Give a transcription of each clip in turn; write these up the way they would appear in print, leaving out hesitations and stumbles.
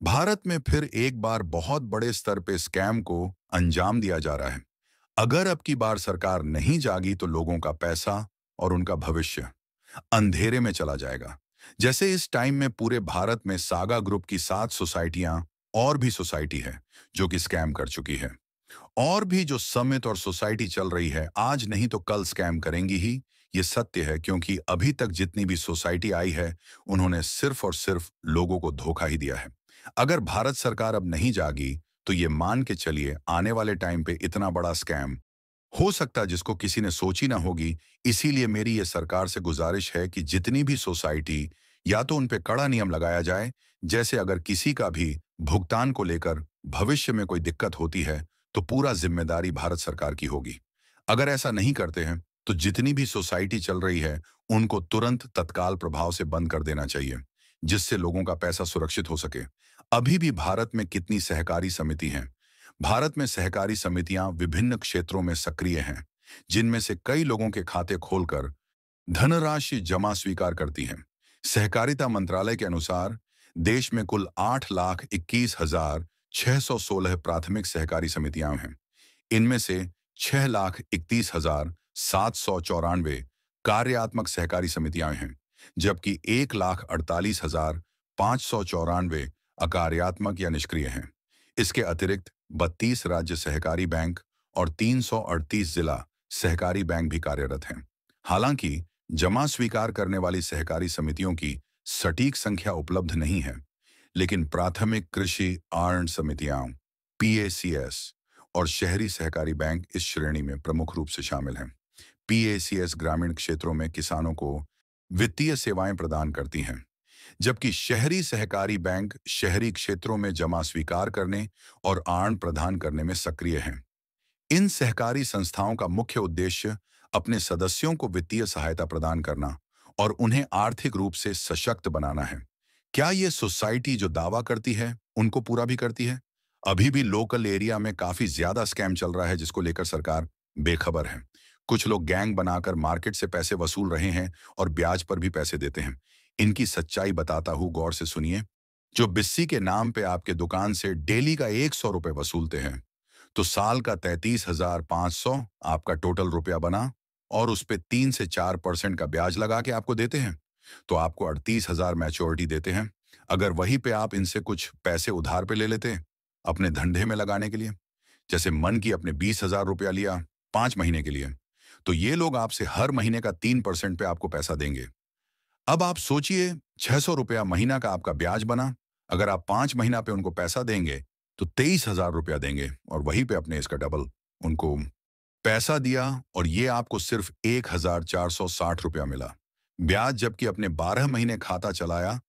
भारत में फिर एक बार बहुत बड़े स्तर पे स्कैम को अंजाम दिया जा रहा है। अगर अब की बार सरकार नहीं जागी तो लोगों का पैसा और उनका भविष्य अंधेरे में चला जाएगा। जैसे इस टाइम में पूरे भारत में सागा ग्रुप की 7 सोसाइटियां और भी सोसाइटी है जो कि स्कैम कर चुकी है। और भी जो समिट और सोसाइटी चल रही है आज नहीं तो कल स्कैम करेंगी ही। ये सत्य है क्योंकि अभी तक जितनी भी सोसाइटी आई है उन्होंने सिर्फ और सिर्फ लोगों को धोखा ही दिया है। अगर भारत सरकार अब नहीं जागी तो ये मान के चलिए आने वाले टाइम पे इतना बड़ा स्कैम हो सकता है जिसको किसी ने सोची ना होगी। इसीलिए मेरी ये सरकार से गुजारिश है कि जितनी भी सोसाइटी या तो उन पे कड़ा नियम लगाया जाए। जैसे अगर किसी का भी भुगतान को लेकर भविष्य में कोई दिक्कत होती है तो पूरा जिम्मेदारी भारत सरकार की होगी। अगर ऐसा नहीं करते हैं तो जितनी भी सोसाइटी चल रही है उनको तुरंत तत्काल प्रभाव से बंद कर देना चाहिए जिससे लोगों का पैसा सुरक्षित हो सके। अभी भी भारत में कितनी सहकारी समिति हैं। भारत में सहकारी समितियां विभिन्न क्षेत्रों में सक्रिय हैं जिनमें से कई लोगों के खाते खोलकर धनराशि जमा स्वीकार करती हैं। सहकारिता मंत्रालय के अनुसार देश में कुल 8,21,616 प्राथमिक सहकारी समितियां हैं। इनमें से 6,31,794 कार्यात्मक सहकारी समितियां हैं जबकि 1,48,594 अकार्यात्मक या निष्क्रिय हैं। इसके अतिरिक्त 32 राज्य सहकारी बैंक और 338 जिला सहकारी बैंक भी कार्यरत हैं। हालांकि जमा स्वीकार करने वाली सहकारी समितियों की सटीक संख्या उपलब्ध नहीं है, लेकिन प्राथमिक कृषि ऋण समितियां पीएसीएस और शहरी सहकारी बैंक इस श्रेणी में प्रमुख रूप से शामिल हैं। पीएसीएस ग्रामीण क्षेत्रों में किसानों को वित्तीय सेवाएं प्रदान करती हैं, जबकि शहरी सहकारी बैंक शहरी क्षेत्रों में जमा स्वीकार करने और ऋण प्रदान करने में सक्रिय हैं। इन सहकारी संस्थाओं का मुख्य उद्देश्य अपने सदस्यों को वित्तीय सहायता प्रदान करना और उन्हें आर्थिक रूप से सशक्त बनाना है। क्या ये सोसाइटी जो दावा करती है उनको पूरा भी करती है? अभी भी लोकल एरिया में काफी ज्यादा स्कैम चल रहा है जिसको लेकर सरकार बेखबर है। कुछ लोग गैंग बनाकर मार्केट से पैसे वसूल रहे हैं और ब्याज पर भी पैसे देते हैं। इनकी सच्चाई बताता हूं, गौर से सुनिए। जो बिस्सी के नाम पे आपके दुकान से डेली का 100 रुपए वसूलते हैं तो साल का 33,500 आपका टोटल रुपया बना और उस पे 3 से 4% का ब्याज लगा के आपको देते हैं तो आपको 38,000 मैच्योरिटी देते हैं। अगर वहीं पे आप इनसे कुछ पैसे उधार पे ले लेते अपने धंधे में लगाने के लिए, जैसे मन की अपने 20,000 रुपया लिया 5 महीने के लिए, तो ये लोग आपसे हर महीने का 3% पे आपको पैसा देंगे। अब आप सोचिए, 600 रुपया महीना का आपका ब्याज बना। अगर आप 5 महीना पे उनको पैसा देंगे तो 23,000 रुपया देंगे और वहीं पे अपने इसका डबल उनको पैसा दिया और ये आपको सिर्फ 1,460 रुपया मिला ब्याज। जबकि अपने 12 महीने खाता चलाया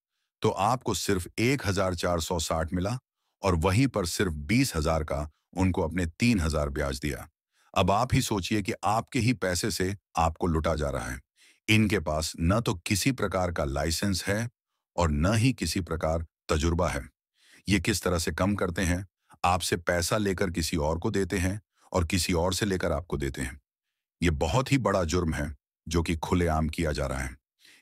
तो आपको सिर्फ 1,460 मिला और वहीं पर सिर्फ 20,000 का उनको अपने 3,000 ब्याज दिया। अब आप ही सोचिए कि आपके ही पैसे से आपको लुटा जा रहा है। इनके पास न तो किसी प्रकार का लाइसेंस है और न ही किसी प्रकार तजुर्बा है। ये किस तरह से कम करते हैं? आपसे पैसा लेकर किसी और को देते हैं और किसी और से लेकर आपको देते हैं। ये बहुत ही बड़ा जुर्म है जो कि खुलेआम किया जा रहा है।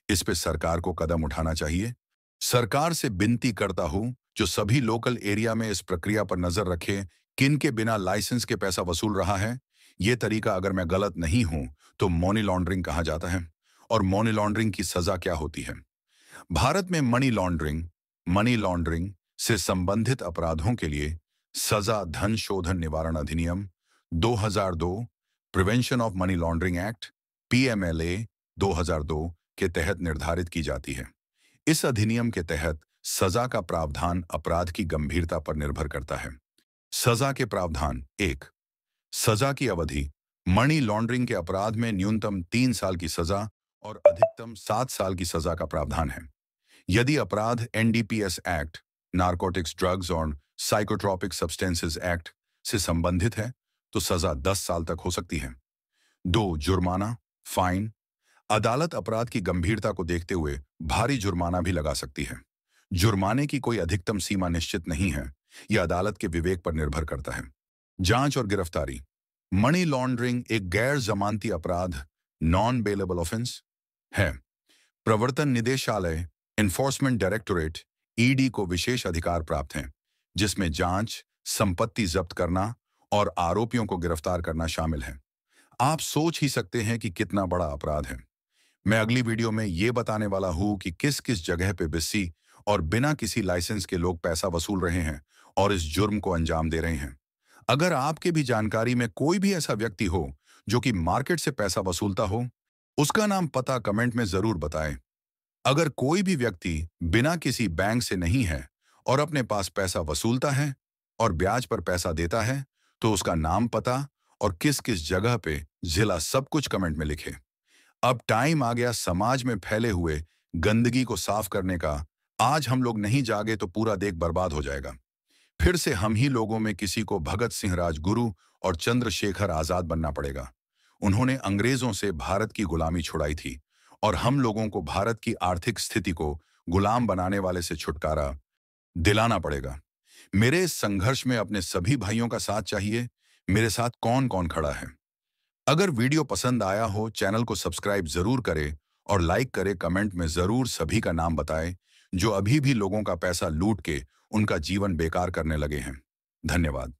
इस पे सरकार को कदम उठाना चाहिए। सरकार से विनती करता हूं जो सभी लोकल एरिया में इस प्रक्रिया पर नजर रखे किन के बिना लाइसेंस के पैसा वसूल रहा है। ये तरीका अगर मैं गलत नहीं हूं तो मनी लॉन्ड्रिंग कहा जाता है। और मनी लॉन्ड्रिंग की सजा क्या होती है? भारत में मनी लॉन्ड्रिंग से संबंधित अपराधों के लिए सजा धन शोधन निवारण अधिनियम 2002, prevention of money laundering act PMLA 2002 के तहत निर्धारित की जाती है। इस अधिनियम के तहत सजा का प्रावधान अपराध की गंभीरता पर निर्भर करता है। सजा के प्रावधान: 1, सजा की अवधि। मनी लॉन्ड्रिंग के अपराध में न्यूनतम 3 साल की सजा और अधिकतम 7 साल की सजा का प्रावधान है। यदि अपराध एनडीपीएस एक्ट, नारकोटिक्स ड्रग्स और साइकोट्रोपिक सब्सटेंसेस एक्ट से संबंधित है तो सजा 10 साल तक हो सकती है। 2, जुर्माना, फाइन। अदालत अपराध की गंभीरता को देखते हुए भारी जुर्माना भी लगा सकती है। जुर्माने की कोई अधिकतम सीमा निश्चित नहीं है, यह अदालत के विवेक पर निर्भर करता है। जांच और गिरफ्तारी। मनी लॉन्ड्रिंग एक गैर जमानती अपराध, नॉन बेलेबल ऑफेंस है। प्रवर्तन निदेशालय, एनफोर्समेंट डायरेक्टोरेट ईडी को विशेष अधिकार प्राप्त हैं, जिसमें जांच, संपत्ति जब्त करना और आरोपियों को गिरफ्तार करना शामिल है। आप सोच ही सकते हैं कि कितना बड़ा अपराध है। मैं अगली वीडियो में ये बताने वाला हूं कि किस किस जगह पे बिस्सी और बिना किसी लाइसेंस के लोग पैसा वसूल रहे हैं और इस जुर्म को अंजाम दे रहे हैं। अगर आपके भी जानकारी में कोई भी ऐसा व्यक्ति हो जो कि मार्केट से पैसा वसूलता हो, उसका नाम पता कमेंट में जरूर बताएं। अगर कोई भी व्यक्ति बिना किसी बैंक से नहीं है और अपने पास पैसा वसूलता है और ब्याज पर पैसा देता है, तो उसका नाम पता और किस किस जगह पे जिला सब कुछ कमेंट में लिखे। अब टाइम आ गया समाज में फैले हुए गंदगी को साफ करने का। आज हम लोग नहीं जागे तो पूरा देश बर्बाद हो जाएगा। फिर से हम ही लोगों में किसी को भगत सिंह राजगुरु और चंद्रशेखर आजाद बनना पड़ेगा। उन्होंने अंग्रेजों से भारत की गुलामी छुड़ाई थी और हम लोगों को भारत की आर्थिक स्थिति को गुलाम बनाने वाले से छुटकारा दिलाना पड़ेगा। मेरे इस संघर्ष में अपने सभी भाइयों का साथ चाहिए। मेरे साथ कौन कौन खड़ा है? अगर वीडियो पसंद आया हो, चैनल को सब्सक्राइब जरूर करें और लाइक करें। कमेंट में जरूर सभी का नाम बताएं जो अभी भी लोगों का पैसा लूट के उनका जीवन बेकार करने लगे हैं। धन्यवाद।